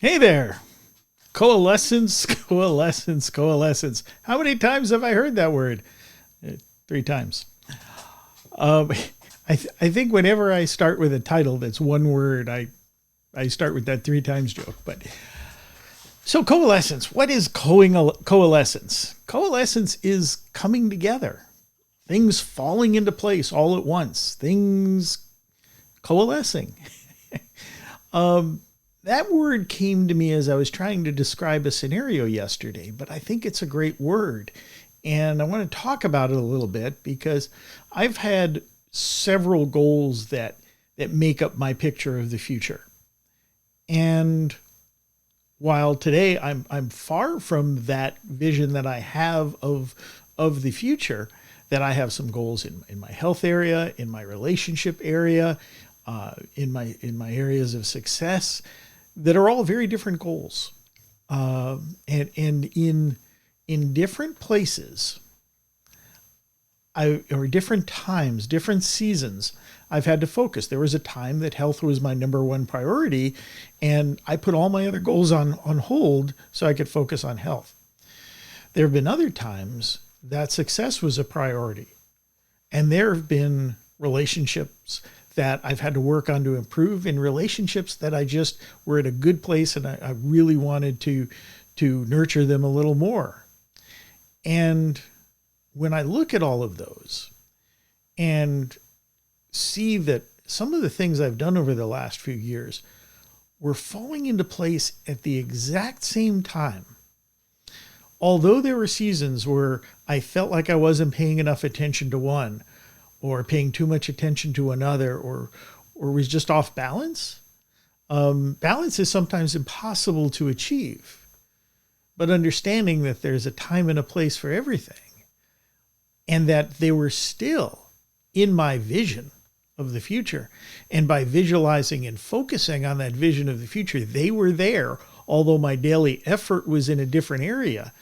Hey there. Coalescence, coalescence, coalescence. How many times have I heard that word? 3 times. Um, I think whenever I start with a title that's one word, I start with that 3 times joke. But so coalescence, what is coalescence? Coalescence is coming together, things falling into place all at once, things coalescing. That word came to me as I was trying to describe a scenario yesterday, but I think it's a great word. And I want to talk about it a little bit because I've had several goals that make up my picture of the future. And while today I'm far from that vision that I have of the future, that I have some goals in my health area, in my relationship area, in my areas of success that are all very different goals, and in different places, or different times, different seasons, I've had to focus. There was a time that health was my number one priority, and I put all my other goals on hold so I could focus on health. There have been other times that success was a priority, and there have been relationships that I've had to work on to improve, in relationships that I just were at a good place and I really wanted to nurture them a little more. And when I look at all of those and see that some of the things I've done over the last few years were falling into place at the exact same time, although there were seasons where I felt like I wasn't paying enough attention to one, or paying too much attention to another, or was just off balance. Balance is sometimes impossible to achieve, but understanding that there's a time and a place for everything, and that they were still in my vision of the future. And by visualizing and focusing on that vision of the future, they were there, although my daily effort was in a different area,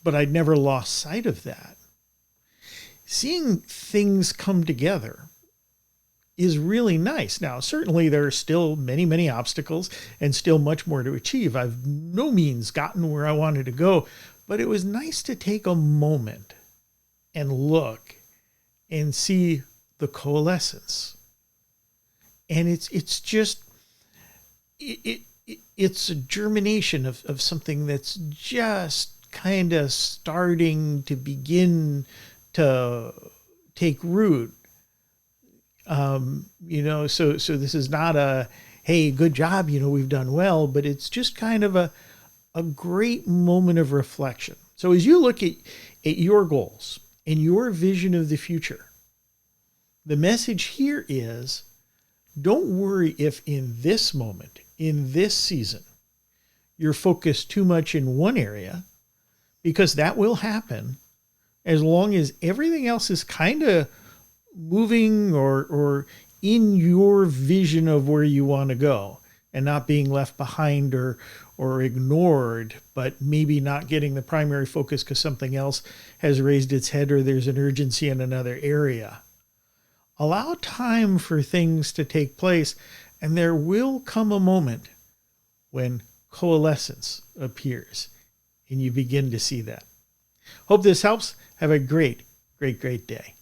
but I'd never lost sight of that. Seeing things come together is really nice. Now, certainly there are still many, many obstacles and still much more to achieve. I've no means gotten where I wanted to go, but it was nice to take a moment and look and see the coalescence. And it's just, it's a germination of something that's just kind of starting to begin to take root. So this is not a, hey, good job, we've done well, but it's just kind of a great moment of reflection. So as you look at your goals and your vision of the future, the message here is, don't worry if in this moment, in this season, you're focused too much in one area, because that will happen as long as everything else is kind of moving or in your vision of where you want to go, and not being left behind or ignored, but maybe not getting the primary focus because something else has raised its head or there's an urgency in another area. Allow time for things to take place, and there will come a moment when coalescence appears and you begin to see that. Hope this helps. Have a great, great, great day.